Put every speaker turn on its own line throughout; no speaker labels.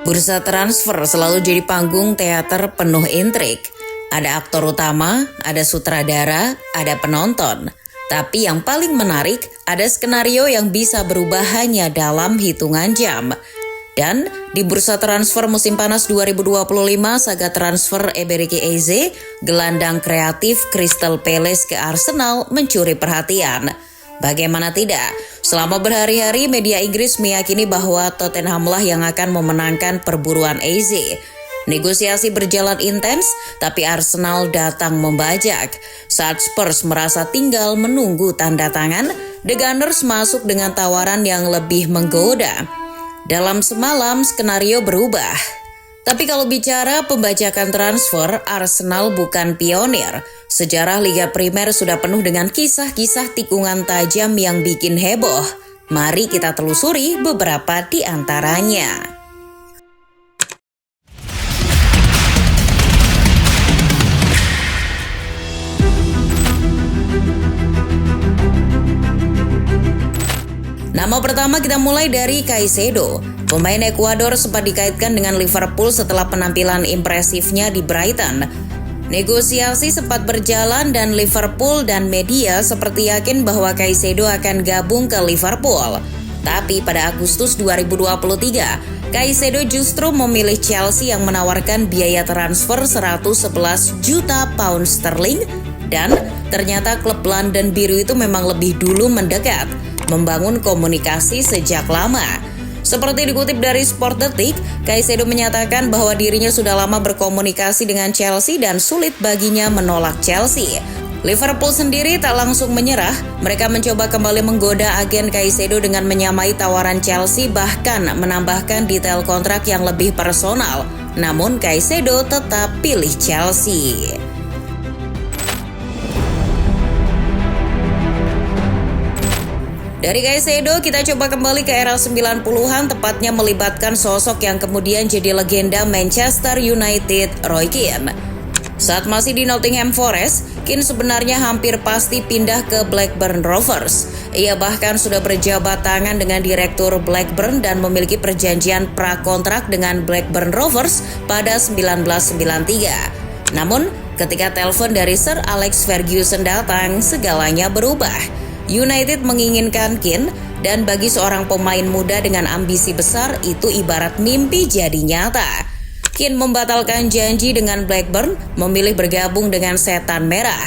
Bursa transfer selalu jadi panggung teater penuh intrik. Ada aktor utama, ada sutradara, ada penonton. Tapi yang paling menarik, ada skenario yang bisa berubah hanya dalam hitungan jam. Dan di bursa transfer musim panas 2025, saga transfer Ebereke Eze, gelandang kreatif Crystal Palace ke Arsenal mencuri perhatian. Bagaimana tidak, selama berhari-hari media Inggris meyakini bahwa Tottenham lah yang akan memenangkan perburuan Eze. Negosiasi berjalan intens, tapi Arsenal datang membajak. Saat Spurs merasa tinggal menunggu tanda tangan, The Gunners masuk dengan tawaran yang lebih menggoda. Dalam semalam, skenario berubah. Tapi kalau bicara pembajakan transfer, Arsenal bukan pionir. Sejarah Liga Primer sudah penuh dengan kisah-kisah tikungan tajam yang bikin heboh. Mari kita telusuri beberapa di antaranya. Nama pertama kita mulai dari Caicedo. Pemain Ekuador sempat dikaitkan dengan Liverpool setelah penampilan impresifnya di Brighton. Negosiasi sempat berjalan dan Liverpool dan media seperti yakin bahwa Caicedo akan gabung ke Liverpool. Tapi pada Agustus 2023, Caicedo justru memilih Chelsea yang menawarkan biaya transfer 111 juta pound sterling dan ternyata klub London Biru itu memang lebih dulu mendekat, membangun komunikasi sejak lama. Seperti dikutip dari Sport Detik, Caicedo menyatakan bahwa dirinya sudah lama berkomunikasi dengan Chelsea dan sulit baginya menolak Chelsea. Liverpool sendiri tak langsung menyerah, mereka mencoba kembali menggoda agen Caicedo dengan menyamai tawaran Chelsea bahkan menambahkan detail kontrak yang lebih personal. Namun Caicedo tetap pilih Chelsea. Dari Caicedo, kita coba kembali ke era 90-an, tepatnya melibatkan sosok yang kemudian jadi legenda Manchester United, Roy Keane. Saat masih di Nottingham Forest, Keane sebenarnya hampir pasti pindah ke Blackburn Rovers. Ia bahkan sudah berjabat tangan dengan direktur Blackburn dan memiliki perjanjian prakontrak dengan Blackburn Rovers pada 1993. Namun, ketika telepon dari Sir Alex Ferguson datang, segalanya berubah. United menginginkan Keane dan bagi seorang pemain muda dengan ambisi besar itu ibarat mimpi jadi nyata. Keane membatalkan janji dengan Blackburn, memilih bergabung dengan Setan Merah.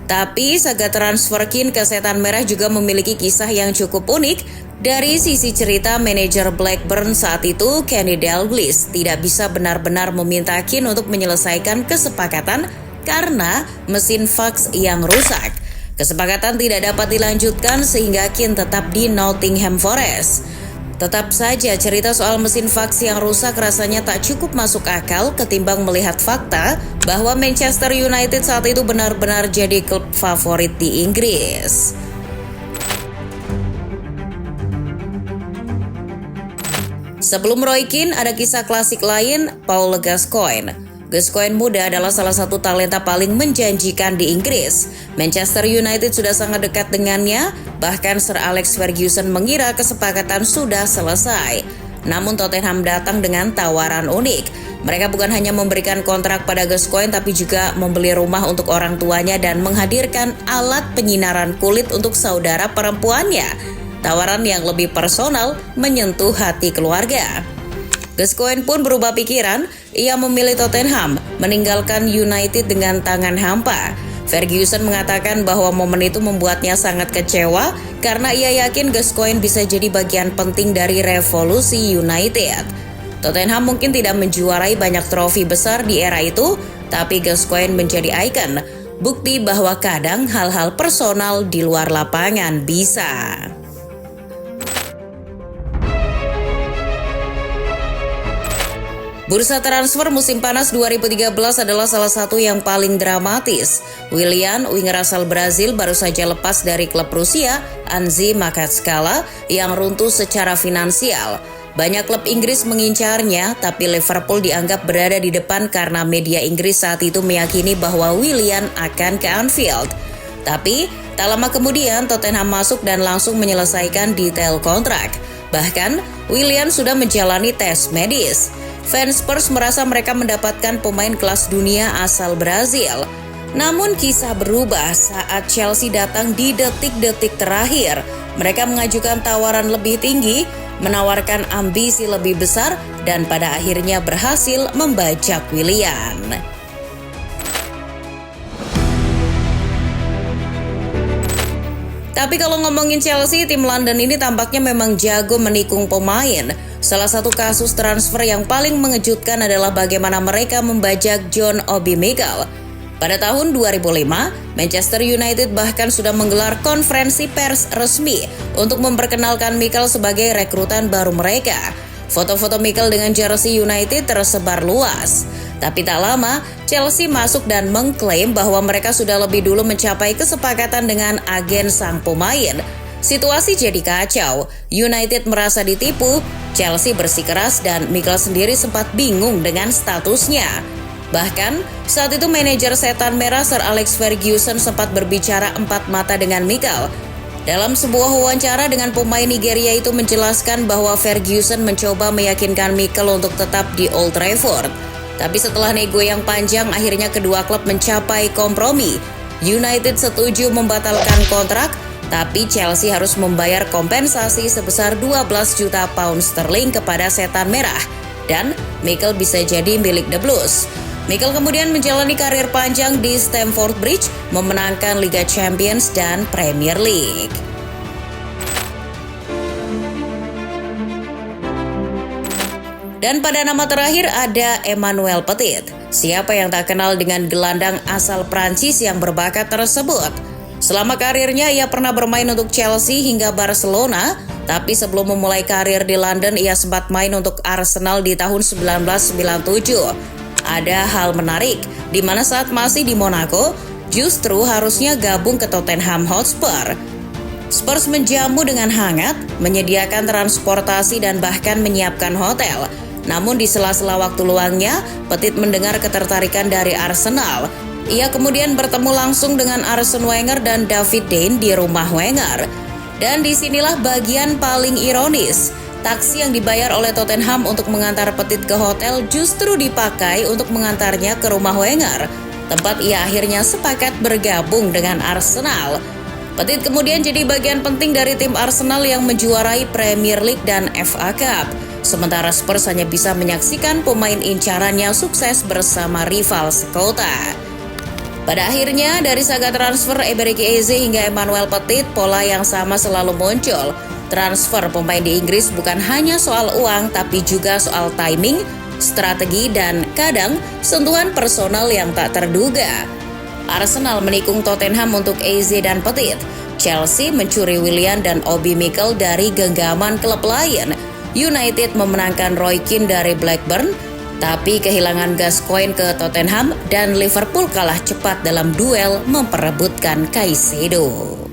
Tapi saga transfer Keane ke Setan Merah juga memiliki kisah yang cukup unik. Dari sisi cerita, manajer Blackburn saat itu, Kenny Dalglish, tidak bisa benar-benar meminta Keane untuk menyelesaikan kesepakatan karena mesin fax yang rusak. Kesepakatan tidak dapat dilanjutkan sehingga Keane tetap di Nottingham Forest. Tetap saja cerita soal mesin fax yang rusak rasanya tak cukup masuk akal ketimbang melihat fakta bahwa Manchester United saat itu benar-benar jadi klub favorit di Inggris. Sebelum Roy Keane ada kisah klasik lain, Paul Gascoigne. Gascoigne muda adalah salah satu talenta paling menjanjikan di Inggris. Manchester United sudah sangat dekat dengannya, bahkan Sir Alex Ferguson mengira kesepakatan sudah selesai. Namun Tottenham datang dengan tawaran unik. Mereka bukan hanya memberikan kontrak pada Gascoigne tapi juga membeli rumah untuk orang tuanya dan menghadirkan alat penyinaran kulit untuk saudara perempuannya. Tawaran yang lebih personal menyentuh hati keluarga. Gascoigne pun berubah pikiran, ia memilih Tottenham, meninggalkan United dengan tangan hampa. Ferguson mengatakan bahwa momen itu membuatnya sangat kecewa karena ia yakin Gascoigne bisa jadi bagian penting dari revolusi United. Tottenham mungkin tidak menjuarai banyak trofi besar di era itu, tapi Gascoigne menjadi ikon, bukti bahwa kadang hal-hal personal di luar lapangan bisa. Bursa transfer musim panas 2013 adalah salah satu yang paling dramatis. Willian, winger asal Brazil, baru saja lepas dari klub Rusia, Anzi Makhatskala, yang runtuh secara finansial. Banyak klub Inggris mengincarnya, tapi Liverpool dianggap berada di depan karena media Inggris saat itu meyakini bahwa Willian akan ke Anfield. Tapi, tak lama kemudian Tottenham masuk dan langsung menyelesaikan detail kontrak. Bahkan, Willian sudah menjalani tes medis. Fans Spurs merasa mereka mendapatkan pemain kelas dunia asal Brazil. Namun kisah berubah saat Chelsea datang di detik-detik terakhir. Mereka mengajukan tawaran lebih tinggi, menawarkan ambisi lebih besar, dan pada akhirnya berhasil membajak Willian. Tapi kalau ngomongin Chelsea, tim London ini tampaknya memang jago menikung pemain. Salah satu kasus transfer yang paling mengejutkan adalah bagaimana mereka membajak John Obi Mikel. Pada tahun 2005, Manchester United bahkan sudah menggelar konferensi pers resmi untuk memperkenalkan Mikel sebagai rekrutan baru mereka. Foto-foto Mikel dengan jersey United tersebar luas. Tapi tak lama, Chelsea masuk dan mengklaim bahwa mereka sudah lebih dulu mencapai kesepakatan dengan agen sang pemain. Situasi jadi kacau, United merasa ditipu, Chelsea bersikeras dan Mikel sendiri sempat bingung dengan statusnya. Bahkan, saat itu manajer setan merah Sir Alex Ferguson sempat berbicara empat mata dengan Mikel. Dalam sebuah wawancara dengan pemain Nigeria itu menjelaskan bahwa Ferguson mencoba meyakinkan Mikel untuk tetap di Old Trafford. Tapi setelah nego yang panjang, akhirnya kedua klub mencapai kompromi. United setuju membatalkan kontrak, tapi Chelsea harus membayar kompensasi sebesar 12 juta pound sterling kepada setan merah. Dan Mikel bisa jadi milik The Blues. Mikel kemudian menjalani karir panjang di Stamford Bridge, memenangkan Liga Champions dan Premier League. Dan pada nama terakhir ada Emmanuel Petit. Siapa yang tak kenal dengan gelandang asal Prancis yang berbakat tersebut? Selama karirnya ia pernah bermain untuk Chelsea hingga Barcelona, tapi sebelum memulai karir di London ia sempat main untuk Arsenal di tahun 1997. Ada hal menarik, di mana saat masih di Monaco, justru harusnya gabung ke Tottenham Hotspur. Spurs menjamu dengan hangat, menyediakan transportasi dan bahkan menyiapkan hotel. Namun di sela-sela waktu luangnya, Petit mendengar ketertarikan dari Arsenal. Ia kemudian bertemu langsung dengan Arsene Wenger dan David Dein di rumah Wenger. Dan disinilah bagian paling ironis. Taksi yang dibayar oleh Tottenham untuk mengantar Petit ke hotel justru dipakai untuk mengantarnya ke rumah Wenger, tempat ia akhirnya sepakat bergabung dengan Arsenal. Petit kemudian jadi bagian penting dari tim Arsenal yang menjuarai Premier League dan FA Cup. Sementara Spurs hanya bisa menyaksikan pemain incarannya sukses bersama rival sekota. Pada akhirnya, dari saga transfer Eberechi Eze hingga Emmanuel Petit, pola yang sama selalu muncul. Transfer pemain di Inggris bukan hanya soal uang, tapi juga soal timing, strategi, dan kadang sentuhan personal yang tak terduga. Arsenal menikung Tottenham untuk Eze dan Petit. Chelsea mencuri Willian dan Obi Mikel dari genggaman klub lain. United memenangkan Roy Keane dari Blackburn, tapi kehilangan Gascoigne ke Tottenham dan Liverpool kalah cepat dalam duel memperebutkan Caicedo.